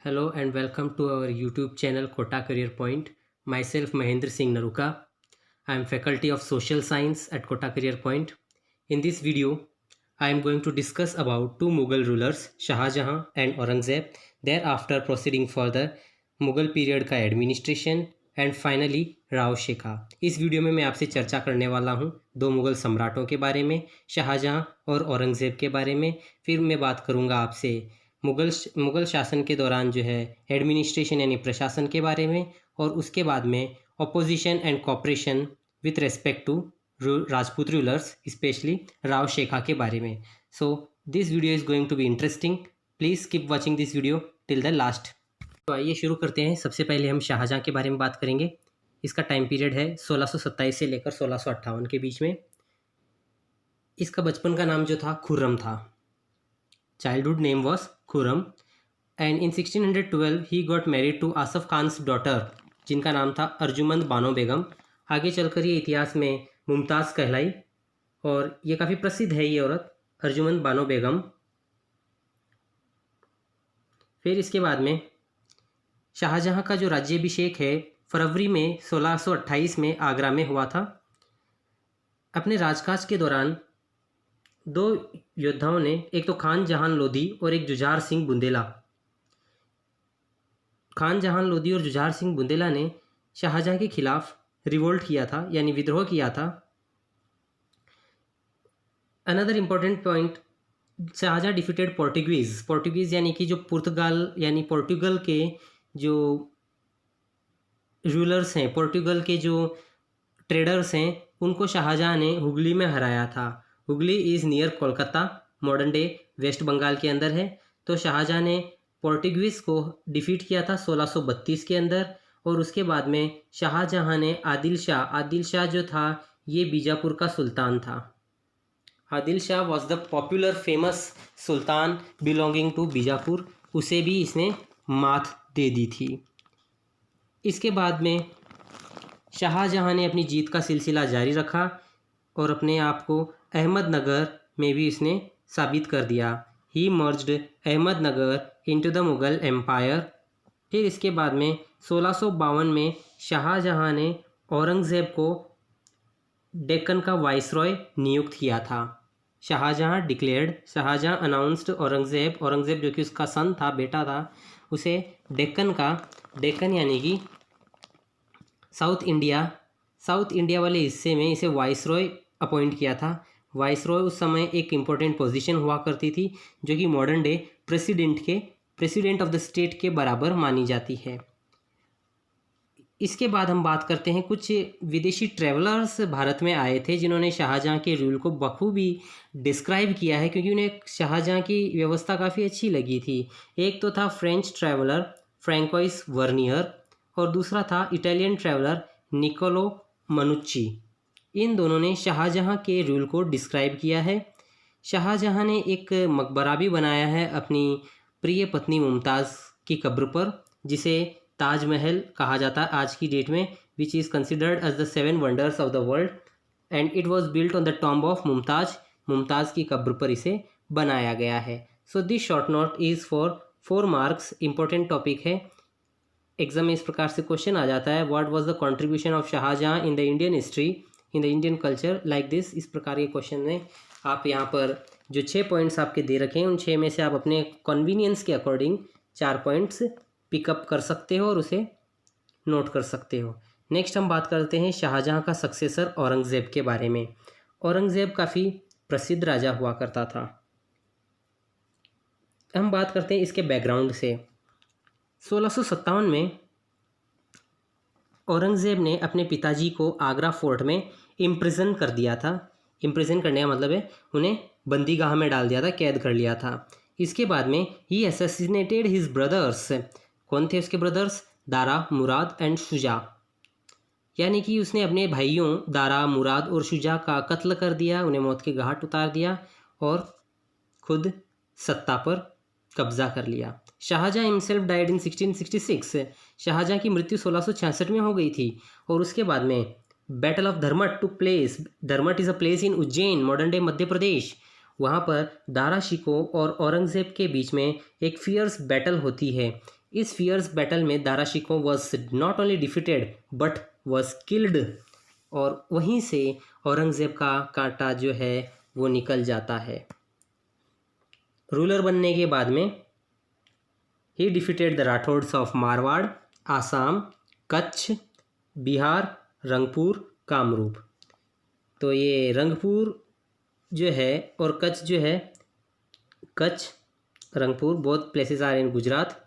Hello and welcome to our YouTube channel Kota Career Point. Myself Mahendra Singh Naruka. I am faculty of social science at Kota Career Point. In this video, I am going to discuss about two Mughal rulers Shah Jahan and Aurangzeb. Thereafter proceeding further Mughal period का administration and finally Rao शेखा। इस video में मैं आपसे चर्चा करने वाला हूं दो मुग़ल सम्राटों के बारे में, शाहजहां और औरंगज़ेब के बारे में। फिर मैं बात करूंगा आपसे मुग़ल शासन के दौरान जो है एडमिनिस्ट्रेशन यानी प्रशासन के बारे में, और उसके बाद में opposition and cooperation with respect to Rajput rulers specially Rao Shekha के बारे में। So this video is going to be interesting. Please keep watching this video till the last. तो आइए शुरू करते हैं। सबसे पहले हम शाहजहां के बारे में बात करेंगे। इसका टाइम पीरियड है 1627 से लेकर 1658 के बीच में। इसका बचपन का नाम जो था खुर्रम था। Childhood name was Khurram and in 1612 he got married to Asaf Khan's daughter, जिनका नाम था अर्जुमंद बानो बेगम। आगे चलकर ये इतिहास में मुमताज़ कहलाई और ये काफ़ी प्रसिद्ध है ये औरत, अर्जुमंद बानो बेगम। फिर इसके बाद में शाहजहां का जो राज्याभिषेक है फरवरी में 1628 में आगरा में हुआ था। अपने राजकाज के दौरान दो योद्धाओं ने, एक तो खान जहान लोधी और एक जुझार सिंह बुंदेला, खान जहान लोधी और जुझार सिंह बुंदेला ने शाहजहां के खिलाफ रिवोल्ट किया था यानी विद्रोह किया था। Another important point, Shahjahan defeated Portuguese यानी कि जो पुर्तगाल यानी पोर्टुगल के जो रूलर्स हैं, पोर्टुगल के जो ट्रेडर्स हैं, उनको शाहजहां ने हुगली में हराया था। Hooghly is near Kolkata, modern day West Bengal के अंदर है। तो शाहजहां ने पोर्टुगीज़ को डिफीट किया था 1632 के अंदर। और उसके बाद में शाहजहां ने आदिल शाह जो था ये बीजापुर का सुल्तान था। Adil Shah was the popular famous sultan belonging to Bijapur, उसे भी इसने मात दे दी थी। इसके बाद में शाहजहां ने अपनी जीत का सिलसिला जारी रखा और अपने आप को अहमदनगर में भी इसने साबित कर दिया। He merged Ahmednagar into the Mughal empire. फिर इसके बाद में 1652 में शाहजहां ने औरंगज़ेब को डेक्कन का वाइसरॉय नियुक्त किया था। शाहजहां अनाउंस्ड औरंगज़ेब जो कि उसका सन था, बेटा था, उसे डेक्कन यानी कि साउथ इंडिया वाले हिस्से में इसे वाइसरॉय अपॉइंट किया था। वाइसरॉय उस समय एक इम्पोर्टेंट पोजीशन हुआ करती थी जो कि modern day president of the state के बराबर मानी जाती है। इसके बाद हम बात करते हैं कुछ विदेशी ट्रैवलर्स भारत में आए थे जिन्होंने शाहजहां के रूल को बखूबी डिस्क्राइब किया है, क्योंकि उन्हें शाहजहां की व्यवस्था काफ़ी अच्छी लगी थी। एक तो था फ्रेंच ट्रैवलर फ्रैंकोइस वर्नियर और दूसरा था इटालियन ट्रैवलर निकोलो मनुच्ची। इन दोनों ने शाहजहां के रूल को डिस्क्राइब किया है। शाहजहां ने एक मकबरा भी बनाया है अपनी प्रिय पत्नी मुमताज़ की कब्र पर, जिसे ताजमहल कहा जाता है आज की डेट में, which is considered as the 7 wonders of the world and it was built on the tomb of Mumtaz की कब्र पर इसे बनाया गया है। So this short note is for 4 marks. Important topic है, एग्जाम में इस प्रकार से क्वेश्चन आ जाता है, what was the contribution of Shahjahan in the Indian history, in the Indian culture, like this. इस प्रकार के क्वेश्चन में आप यहाँ पर जो 6 पॉइंट्स आपके दे रखे हैं उन 6 में से आप अपने कन्वीनियंस के अकॉर्डिंग 4 पॉइंट्स पिकअप कर सकते हो और उसे नोट कर सकते हो। नेक्स्ट हम बात करते हैं शाहजहां का सक्सेसर औरंगज़ेब के बारे में। औरंगज़ेब काफ़ी प्रसिद्ध राजा हुआ करता था। हम बात करते हैं इसके बैकग्राउंड से। 1657 में औरंगज़ेब ने अपने पिताजी को आगरा फोर्ट में इम्प्रिजन कर दिया था। इम्प्रिजन करने का मतलब है उन्हें बंदीगाह में डाल दिया था, कैद कर लिया था। इसके बाद में ही असैसिनेटेड हिज ब्रदर्स। कौन थे उसके brothers? Dara, Murad and Shuja. यानी कि उसने अपने भाइयों दारा, मुराद और शुजा का कत्ल कर दिया, उन्हें मौत के घाट उतार दिया और खुद सत्ता पर कब्जा कर लिया। Shahjahan himself died in 1666। Shahjahan की मृत्यु 1666 में हो गई थी। और उसके बाद में battle of Dharmat took place. Dharmat is a place in Ujjain, modern day Madhya Pradesh. वहाँ पर दारा शिकोह और औरंगज़ेब के बीच में एक फियर्स बैटल होती है। इस फियर्स बैटल में Dara Shikoh was not only defeated but was killed, और वहीं से औरंगज़ेब का कांटा जो है वो निकल जाता है। रूलर बनने के बाद में he defeated the Rathores of Marwar, Assam, Kutch, Bihar, Rangpur, Kamrup. तो ये रंगपुर जो है और कच्छ जो है, Kutch, Rangpur both places are in Gujarat,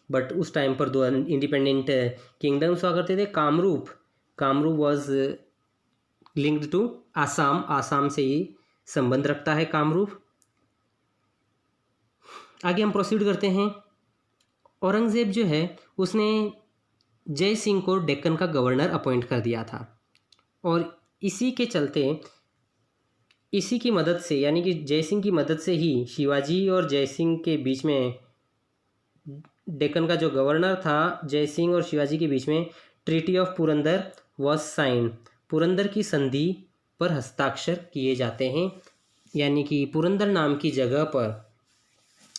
but उस टाइम पर दो इंडिपेंडेंट किंगडम्स हुआ करते थे। Kamrup was linked to Assam, Assam से ही संबंध रखता है कामरूप। आगे हम प्रोसीड करते हैं। औरंगज़ेब जो है उसने जय सिंह को डेक्कन का गवर्नर अपॉइंट कर दिया था, और इसी के चलते, इसी की मदद से, यानी कि जय सिंह की मदद से ही शिवाजी और जय सिंह के बीच में, डेक्कन का जो गवर्नर था जय सिंह और शिवाजी के बीच में treaty of Purandar was sign, Purandar की संधि पर हस्ताक्षर किए जाते हैं। यानी कि पुरंदर नाम की जगह पर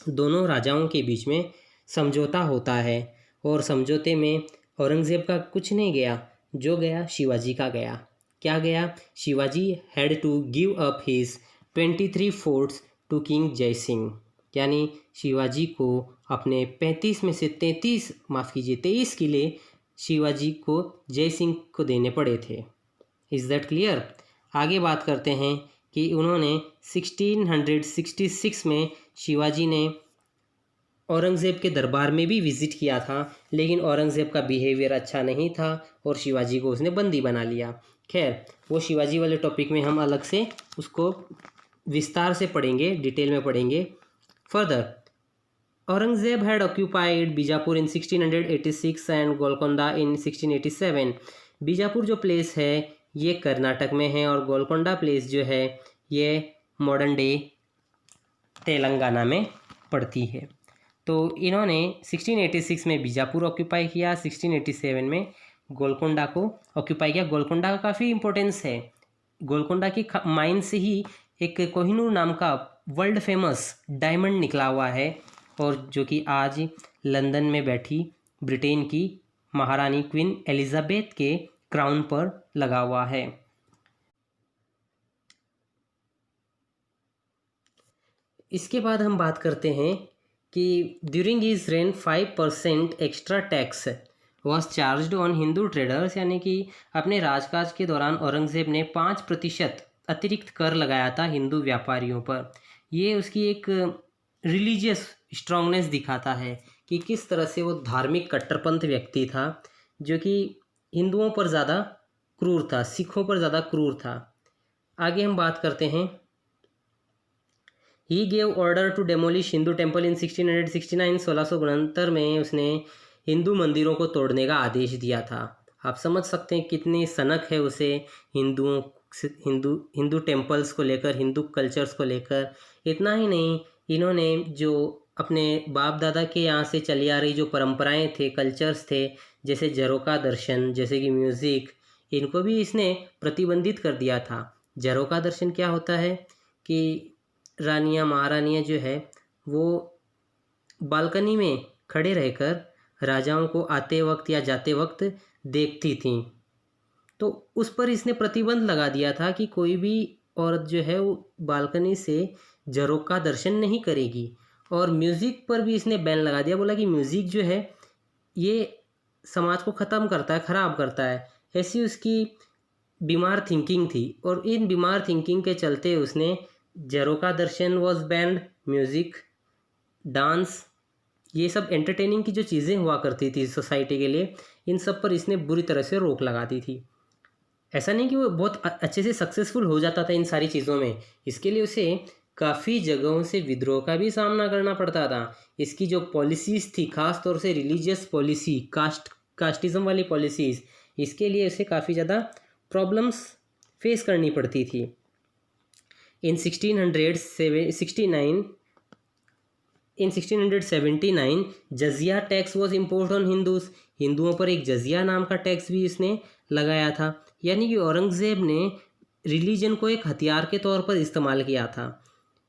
दोनों राजाओं के बीच में समझौता होता है, और समझौते में औरंगज़ेब का कुछ नहीं गया, जो गया शिवाजी का गया। क्या गया? Shivaji had to give up his 23 forts to king Jai Singh, यानी शिवाजी को अपने 35 में से 23 किले शिवाजी को जय सिंह को देने पड़े थे। Is that clear? आगे बात करते हैं कि उन्होंने 1666 में शिवाजी ने औरंगज़ेब के दरबार में भी विज़िट किया था, लेकिन औरंगज़ेब का बिहेवियर अच्छा नहीं था और शिवाजी को उसने बंदी बना लिया। खैर, वो शिवाजी वाले टॉपिक में हम अलग से उसको विस्तार से पढ़ेंगे, डिटेल में पढ़ेंगे। Further, Aurangzeb had occupied Bijapur in 1686 and Golconda in 1687। Bijapur जो प्लेस है ये कर्नाटक में है, और गोलकोंडा प्लेस जो है ये मॉडर्न डे तेलंगाना में पड़ती है। तो इन्होंने 1686 में बीजापुर ऑक्यूपाई किया, 1687 में गोलकोंडा को ऑक्यूपाई किया। गोलकोंडा का काफ़ी इंपॉर्टेंस है। गोलकोंडा की माइन से ही एक कोहिनूर नाम का वर्ल्ड फेमस डायमंड निकला हुआ है, और जो कि आज लंदन में बैठी ब्रिटेन की महारानी क्वीन एलिजाबेथ के क्राउन पर लगा हुआ है। इसके बाद हम बात करते हैं कि during his rain 5% extra tax was charged on Hindu traders, यानी कि अपने राजकाज के दौरान औरंगज़ेब ने 5% अतिरिक्त कर लगाया था हिंदू व्यापारियों पर। ये उसकी एक रिलीजियस स्ट्रांगनेस दिखाता है कि किस तरह से वो धार्मिक कट्टरपंथ व्यक्ति था, जो कि हिंदुओं पर ज़्यादा क्रूर था, सिखों पर ज़्यादा क्रूर था। आगे हम बात करते हैं। He gave order to demolish Hindu temple in 1669। 1669 में उसने हिंदू मंदिरों को तोड़ने का आदेश दिया था। आप समझ सकते हैं कितनी सनक है उसे हिंदू टेम्पल्स को लेकर, हिंदू कल्चर्स को लेकर। इतना ही नहीं, इन्होंने जो अपने बाप दादा के यहाँ से चली आ रही जो परंपराएं थे, कल्चर्स थे, जैसे झरोका दर्शन, जैसे कि म्यूज़िक, इनको भी इसने प्रतिबंधित कर दिया था। झरोका दर्शन क्या होता है कि रानियाँ महारानियाँ जो है वो बालकनी में खड़े रहकर राजाओं को आते वक्त या जाते वक्त देखती थीं। तो उस पर इसने प्रतिबंध लगा दिया था कि कोई भी औरत जो है वो बालकनी से झरोका दर्शन नहीं करेगी। और म्यूज़िक पर भी इसने बैन लगा दिया, बोला कि म्यूज़िक जो है ये समाज को ख़त्म करता है, ख़राब करता है। ऐसी उसकी बीमार थिंकिंग थी, और इन बीमार थिंकिंग के चलते उसने झरोका दर्शन वॉज बैंड, म्यूज़िक, डांस, ये सब एंटरटेनिंग की जो चीज़ें हुआ करती थी सोसाइटी के लिए, इन सब पर इसने बुरी तरह से रोक लगा दी थी। ऐसा नहीं कि वो बहुत अच्छे से सक्सेसफुल हो जाता था इन सारी चीज़ों में, इसके लिए उसे काफ़ी जगहों से विद्रोह का भी सामना करना पड़ता था। इसकी जो पॉलिसीज़ थी, ख़ास तौर से रिलीजियस पॉलिसी, कास्टिज़म वाली पॉलिसीज़, इसके लिए उसे काफ़ी ज़्यादा प्रॉब्लम्स फेस करनी पड़ती थी। In 1679 jizya tax was imposed on Hindus. हिंदुओं पर एक जजिया नाम का टैक्स भी इसने लगाया था। यानी कि औरंगज़ेब ने रिलीजन को एक हथियार के तौर पर इस्तेमाल किया था।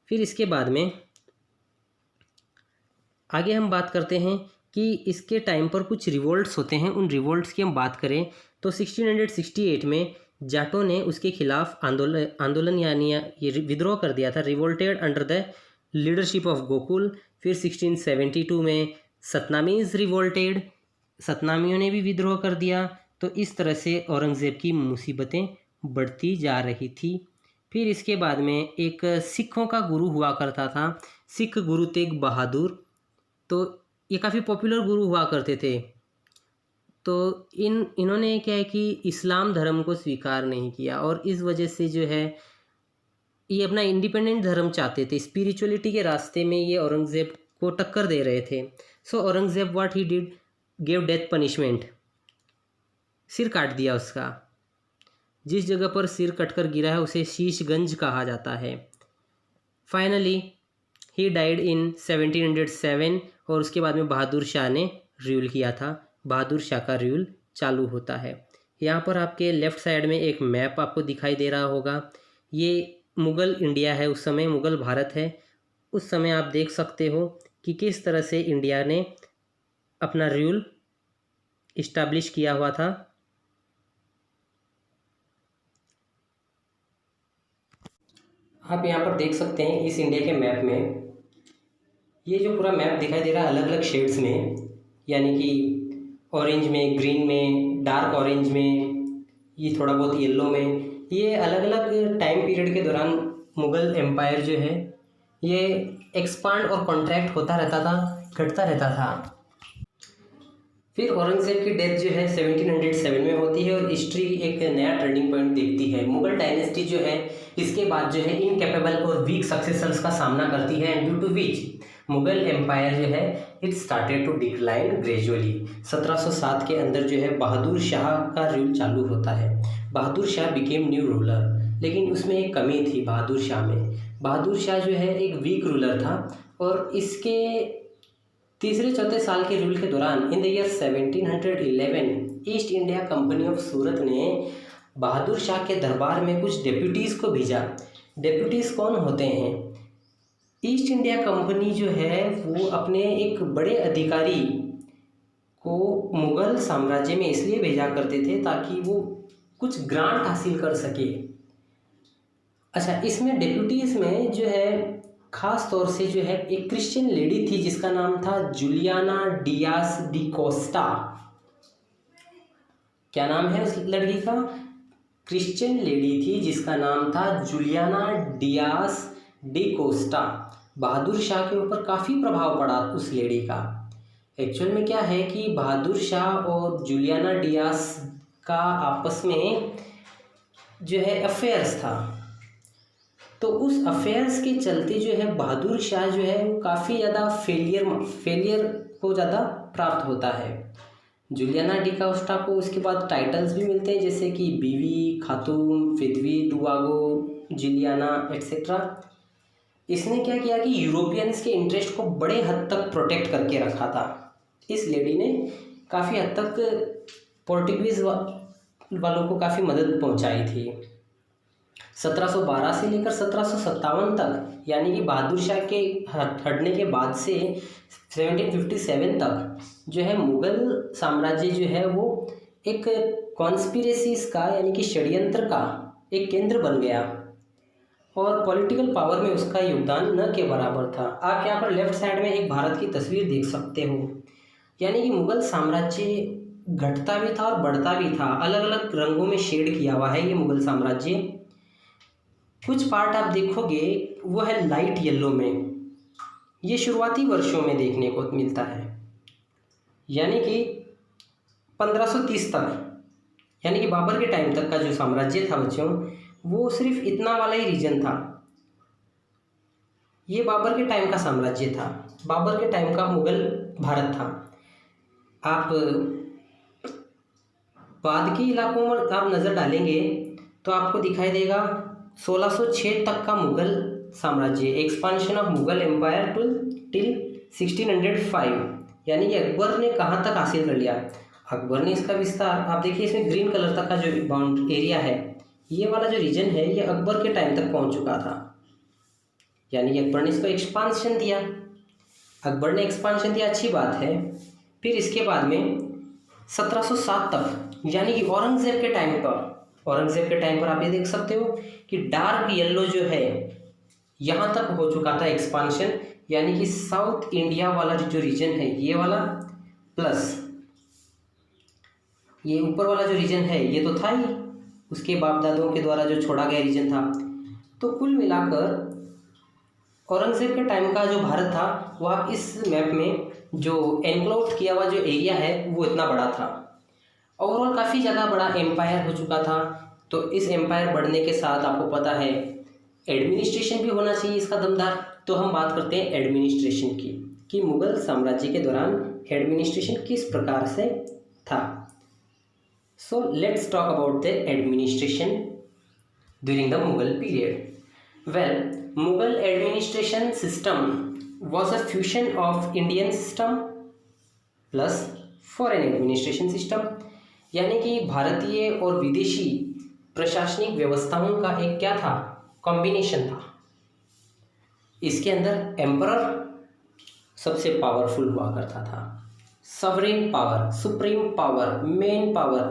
फिर इसके बाद में आगे हम बात करते हैं कि इसके टाइम पर कुछ रिवोल्ट्स होते हैं। उन रिवोल्ट्स की हम बात करें तो 1668 में जाटों ने उसके खिलाफ आंदोलन यानी ये विद्रोह कर दिया था, revolted under the leadership of Gokul. फिर 1672 में सतनामीज रिवोल्टेड, सतनामियों ने भी विद्रोह कर दिया। तो इस तरह से औरंगज़ेब की मुसीबतें बढ़ती जा रही थी। फिर इसके बाद में एक सिखों का गुरु हुआ करता था, सिख गुरु तेग बहादुर। तो ये काफ़ी पॉपुलर गुरु हुआ करते थे। तो इन्होंने क्या है कि इस्लाम धर्म को स्वीकार नहीं किया और इस वजह से जो है ये अपना इंडिपेंडेंट धर्म चाहते थे। स्पिरिचुअलिटी के रास्ते में ये औरंगज़ेब को टक्कर दे रहे थे। So Aurangzeb what he did, gave death punishment, सिर काट दिया उसका। जिस जगह पर सिर कटकर गिरा है उसे शीशगंज कहा जाता है। फाइनली ही डाइड इन 1707 और उसके बाद में बहादुर शाह ने रूल किया था। बहादुर शाह का रूल चालू होता है। यहाँ पर आपके लेफ़्ट साइड में एक मैप आपको दिखाई दे रहा होगा। ये मुग़ल इंडिया है, उस समय मुग़ल भारत है। उस समय आप देख सकते हो कि किस तरह से इंडिया ने अपना रूल इस्टेब्लिश किया हुआ था। आप यहाँ पर देख सकते हैं इस इंडिया के मैप में ये जो पूरा मैप दिखाई दे रहा है अलग अलग शेड्स में, यानी कि ऑरेंज में, ग्रीन में, डार्क ऑरेंज में, ये थोड़ा बहुत येलो में। ये अलग अलग टाइम पीरियड के दौरान मुग़ल एम्पायर जो है ये एक्सपांड और कॉन्ट्रैक्ट होता रहता था, घटता रहता था। फिर औरंगज़ेब की डेथ जो है 1707 में होती है और हिस्ट्री एक नया टर्निंग पॉइंट देखती है। मुग़ल डायनेस्टी जो है इसके बाद जो है इनकेपेबल और वीक सक्सेसर्स का सामना करती है, and due to which Mughal empire जो है it started to decline gradually. 1707 के अंदर जो है बहादुर शाह का रूल चालू होता है। Bahadur Shah became new ruler, लेकिन उसमें एक कमी थी बहादुर शाह में। बहादुर शाह जो है एक वीक रूलर था और इसके तीसरे चौथे साल के रूल के दौरान in the year 1711 East India Company of Surat ने बहादुर शाह के दरबार में कुछ डेप्यूटीज़ को भेजा। डेप्यूटीज़ कौन होते हैं? ईस्ट इंडिया कंपनी जो है वो अपने एक बड़े अधिकारी को मुग़ल साम्राज्य में इसलिए भेजा करते थे ताकि वो कुछ ग्रांट हासिल कर सके। अच्छा, इसमें डेप्यूटीज़ में जो है ख़ास तौर से जो है एक क्रिश्चियन लेडी थी जिसका नाम था जूलियाना डियास डी कोस्टा। क्या नाम है उस लड़की का? क्रिश्चियन लेडी थी जिसका नाम था Juliana Diaz D Costa. Bahadur Shah के ऊपर काफ़ी प्रभाव पड़ा उस लेडी का। एक्चुअल में क्या है कि बहादुर शाह और जूलियाना डियास का आपस में जो है अफेयर्स था। तो उस अफेयर्स के चलते जो है बहादुर शाह जो है वो काफ़ी ज़्यादा फेलियर को ज़्यादा प्राप्त होता है। जूलियाना डी कोस्टा को उसके बाद टाइटल्स भी मिलते हैं जैसे कि बीवी, खातून, फिदवी, दुआगो, जुलियाना एट्सेट्रा। इसने क्या किया कि यूरोपियंस के इंटरेस्ट को बड़े हद तक प्रोटेक्ट करके रखा था। इस लेडी ने काफ़ी हद तक पोर्टुगीज़ वालों को काफ़ी मदद पहुंचाई थी। 1712 से लेकर 1757 तक, यानी कि बहादुर शाह के हटने के बाद से 1757 तक जो है मुग़ल साम्राज्य जो है वो एक कॉन्स्पिरेसीज का यानी कि षड्यंत्र का एक केंद्र बन गया और पॉलिटिकल पावर में उसका योगदान न के बराबर था। आप यहाँ पर लेफ्ट साइड में एक भारत की तस्वीर देख सकते हो, यानी कि मुग़ल साम्राज्य घटता भी था और बढ़ता भी था। अलग अलग रंगों में शेड किया हुआ है ये मुग़ल साम्राज्य। कुछ पार्ट आप देखोगे वो है लाइट येलो में, ये शुरुआती वर्षों में देखने को मिलता है, यानी कि 1530 तक, यानी कि बाबर के टाइम तक का जो साम्राज्य था बच्चों वो सिर्फ इतना वाला ही रीजन था। ये बाबर के टाइम का साम्राज्य था, बाबर के टाइम का मुग़ल भारत था। आप बाद के इलाकों में आप नज़र डालेंगे तो आपको दिखाई देगा 1606 तक का मुग़ल साम्राज्य, expansion of Mughal empire till 1605, यानी कि अकबर ने कहाँ तक हासिल कर लिया। अकबर ने इसका विस्तार, आप देखिए इसमें ग्रीन कलर तक का जो बाउंड एरिया है, ये वाला जो रीजन है ये अकबर के टाइम तक पहुँच चुका था, यानी कि अकबर ने इसको एक्सपांशन दिया। अकबर ने एक्सपांशन दिया, अच्छी बात है, फिर इसके बाद में 1707 तक, यानी कि औरंगजेब के टाइम पर आप ये देख सकते हो कि डार्क येलो जो है यहाँ तक हो चुका था एक्सपांशन, यानी कि साउथ इंडिया वाला जो रीजन है ये वाला, प्लस ये ऊपर वाला जो रीजन है ये तो था ही, उसके बाप दादों के द्वारा जो छोड़ा गया रीजन था। तो कुल मिलाकर औरंगजेब के टाइम का जो भारत था वो आप इस मैप में जो एनक्लोव किया हुआ जो एरिया है वो इतना बड़ा था। ओवरऑल काफ़ी ज़्यादा बड़ा एम्पायर हो चुका था। तो इस एम्पायर बढ़ने के साथ आपको पता है एडमिनिस्ट्रेशन भी होना चाहिए इसका दमदार। तो हम बात करते हैं एडमिनिस्ट्रेशन की, कि मुगल साम्राज्य के दौरान एडमिनिस्ट्रेशन किस प्रकार से था। So let's talk about the administration during the Mughal period. Well, Mughal administration system was a fusion of Indian system plus foreign administration system, यानी कि भारतीय और विदेशी प्रशासनिक व्यवस्थाओं का एक क्या था, कॉम्बिनेशन था। इसके अंदर एम्परर सबसे पावरफुल हुआ करता था, sovereign power, supreme power, main power,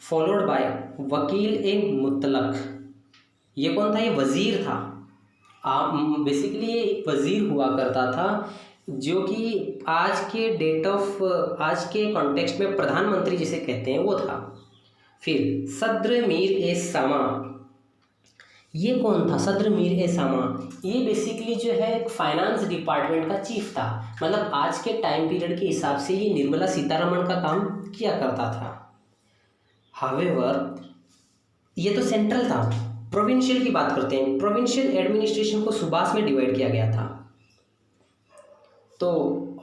followed by वकील ए मुतलक। ये कौन था? ये वजीर था। बेसिकली ये एक वजीर हुआ करता था, जो कि आज के कॉन्टेक्स्ट में प्रधानमंत्री जिसे कहते हैं वो था। फिर सद्र मीर ए सामा, ये कौन था? सद्र मीर ए सामा ये बेसिकली जो है फाइनेंस डिपार्टमेंट का चीफ था। मतलब आज के टाइम पीरियड के हिसाब से ये निर्मला सीतारमण का काम किया करता था। हावेवर ये तो सेंट्रल था। प्रोविंशियल की बात करते हैं। प्रोविंशियल एडमिनिस्ट्रेशन को सुबास में डिवाइड किया गया था। तो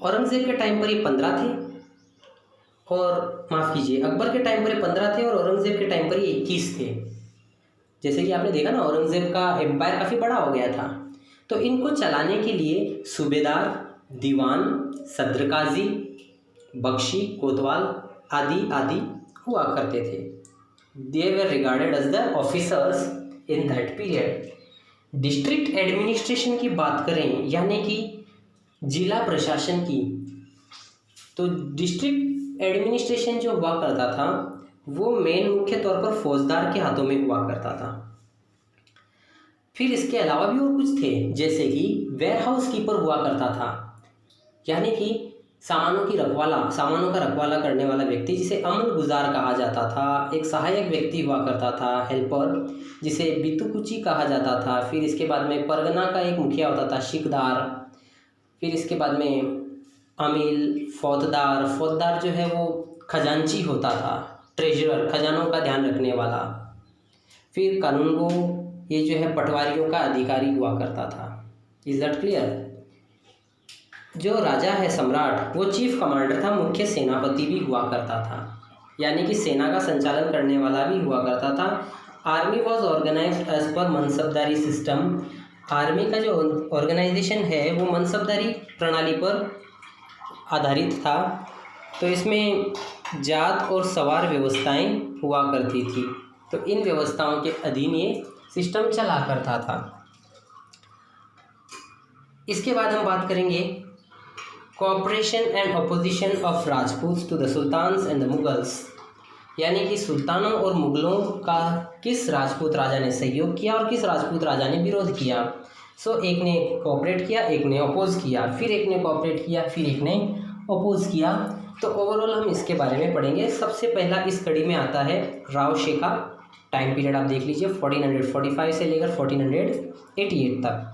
औरंगजेब के टाइम पर ये 15 थे, और माफ़ कीजिए अकबर के टाइम पर ये 15 थे और औरंगजेब के टाइम पर ये 21 थे। जैसे कि आपने देखा ना, औरंगजेब का एम्पायर काफ़ी बड़ा हो गया था। तो इनको चलाने के लिए सूबेदार, दीवान, सद्र काजी, बख्शी, कोतवाल आदि आदि हुआ करते थे। They were regarded as the officers in that period. District administration की बात करें, यानी कि जिला प्रशासन की, तो डिस्ट्रिक्ट एडमिनिस्ट्रेशन जो हुआ करता था वो मेन मुख्य तौर पर फौजदार के हाथों में हुआ करता था। फिर इसके अलावा भी और कुछ थे, जैसे कि वेयर हाउस कीपर हुआ करता था, यानी कि सामानों का रखवाला करने वाला व्यक्ति, जिसे अमल गुजार कहा जाता था। एक सहायक व्यक्ति हुआ करता था, हेल्पर, जिसे बितुकुची कहा जाता था। फिर इसके बाद में परगना का एक मुखिया होता था, शिकदार। फिर इसके बाद में अमील, फौजदार जो है वो खजांची होता था, ट्रेजरर, खजानों का ध्यान रखने वाला। फिर कानूनगो, ये जो है पटवारियों का अधिकारी हुआ करता था। Is that clear? जो राजा है, सम्राट, वो चीफ कमांडर था, मुख्य सेनापति भी हुआ करता था, यानी कि सेना का संचालन करने वाला भी हुआ करता था। Army was organised as per मनसबदारी system. Army का जो ऑर्गेनाइजेशन है वो मनसबदारी प्रणाली पर आधारित था। तो इसमें जात और सवार व्यवस्थाएं हुआ करती थी। तो इन व्यवस्थाओं के अधीन ये सिस्टम चला करता था। इसके बाद हम बात करेंगे cooperation and opposition of Rajput to the sultans and the Mughals, यानी कि सुल्तानों और मुगलों का किस राजपूत राजा ने सहयोग किया और किस राजपूत राजा ने विरोध किया। सो एक ने कोऑपरेट किया, एक ने अपोज किया, फिर एक ने कोऑपरेट किया, फिर एक ने अपोज किया। तो ओवरऑल हम इसके बारे में पढ़ेंगे। सबसे पहला इस कड़ी में आता है राव शेखा। टाइम पीरियड आप देख लीजिए 1445 से लेकर 1488 तक।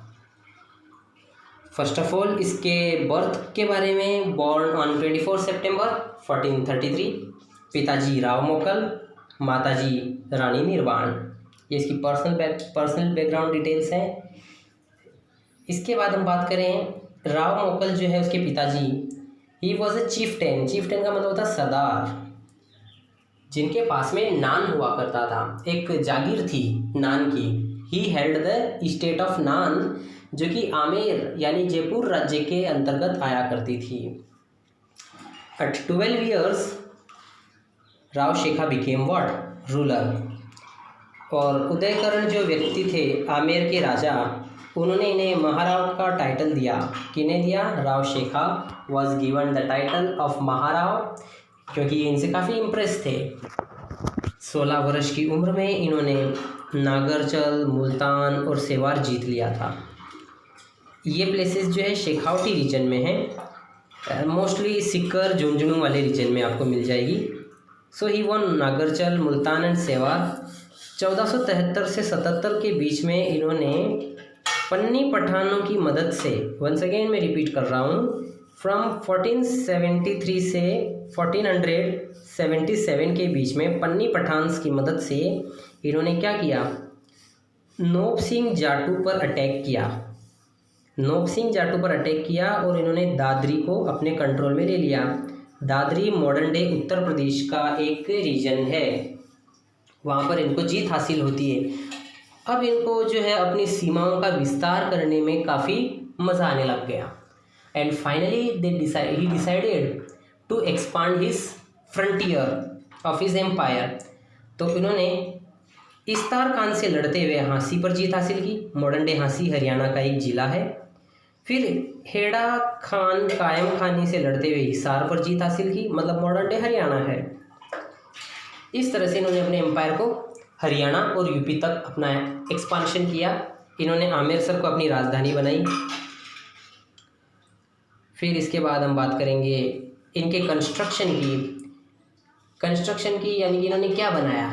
फर्स्ट ऑफ ऑल इसके बर्थ के बारे में, बॉर्न ऑन 24 सितंबर 1433, पिताजी राव मोकल, माताजी रानी निर्वाण। ये इसकी पर्सनल बैकग्राउंड डिटेल्स हैं। इसके बाद हम बात करें राव मोकल जो है उसके पिताजी, ही वॉज अ चीफ्टेन। चीफ्टेन का मतलब होता है सरदार, जिनके पास में नान हुआ करता था, एक जागीर थी नान की। He held the state of Nan, जो कि आमेर यानी जयपुर राज्य के अंतर्गत आया करती थी। At 12 years Rao Shekha became what? Ruler. और उदयकरण जो व्यक्ति थे आमेर के राजा, उन्होंने इन्हें महाराव का टाइटल दिया। किन्हें दिया? Rao Shekha was given the title of Maharao, क्योंकि ये इनसे काफ़ी इम्प्रेस थे। 16 वर्ष की उम्र में इन्होंने नागरचल, मुल्तान और सेवार जीत लिया था। ये प्लेसेस जो है शेखावटी रीजन में हैं, मोस्टली सिक्कर झुंझुनू वाले रीजन में आपको मिल जाएगी। सो ही वन नागरचल, मुल्तान एंड सेवार। 1473 से 77 के बीच में इन्होंने पन्नी पठानों की मदद से, वंस अगेन मैं रिपीट कर रहा हूँ, फ्रॉम 1473 से 1477 के बीच में पन्नी पठान्स की मदद से इन्होंने क्या किया? नोब सिंह जाटू पर अटैक किया। नोब सिंह जाटू पर अटैक किया और इन्होंने दादरी को अपने कंट्रोल में ले लिया। दादरी मॉडर्न डे उत्तर प्रदेश का एक रीजन है, वहाँ पर इनको जीत हासिल होती है। अब इनको जो है अपनी सीमाओं का विस्तार करने में काफ़ी मज़ा आने लग गया। And finally he decided to expand his frontier of his empire. तो इन्होंने इस्तार खान से लड़ते हुए हाँसी पर जीत हासिल की। मॉडर्न डे हाँसी हरियाणा का एक ज़िला है। फिर हेड़ा खान कायम खानी से लड़ते हुए हिसार पर जीत हासिल की, मतलब मॉडर्न डे हरियाणा है। इस तरह से इन्होंने अपने एम्पायर को हरियाणा और यूपी तक अपना एक्सपांशन किया। इन्होंने आमेरसर को अपनी राजधानी बनाई। फिर इसके बाद हम बात करेंगे इनके कंस्ट्रक्शन की, यानी कि इन्होंने क्या बनाया।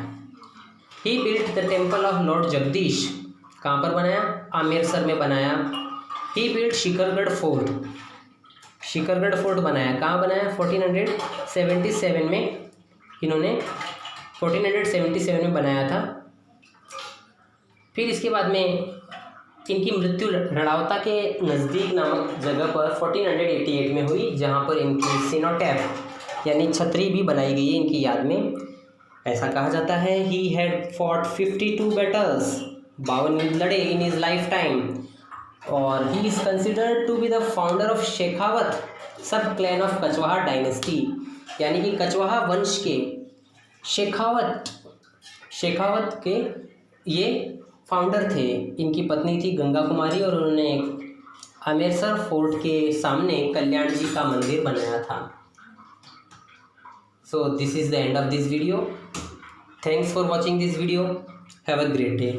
He built the temple of lord Jagdish. कहाँ पर बनाया? आमेरसर में बनाया। ही बिल्ट शिकरगढ़ फोर्ट बनाया। कहाँ बनाया? 1477 में इन्होंने 1477 में बनाया था। फिर इसके बाद में इनकी मृत्यु रड़ावता के नज़दीक नामक जगह पर 1488 में हुई, जहाँ पर इनकी सिनोटैफ यानी छतरी भी बनाई गई है इनकी याद में। ऐसा कहा जाता है ही हैड फॉट 52 बैटल्स, 52 युद्ध लड़े इन हिज लाइफ टाइम। और he is considered to be the founder of Shekhawat sub clan of Kachhwaha dynasty, यानी कि कछवाहा वंश के शेखावत के ये फाउंडर थे। इनकी पत्नी थी गंगा कुमारी और उन्होंने आमेरसर फोर्ट के सामने कल्याण जी का मंदिर बनाया था। So this is the end of this video. Thanks for watching this video. Have a great day.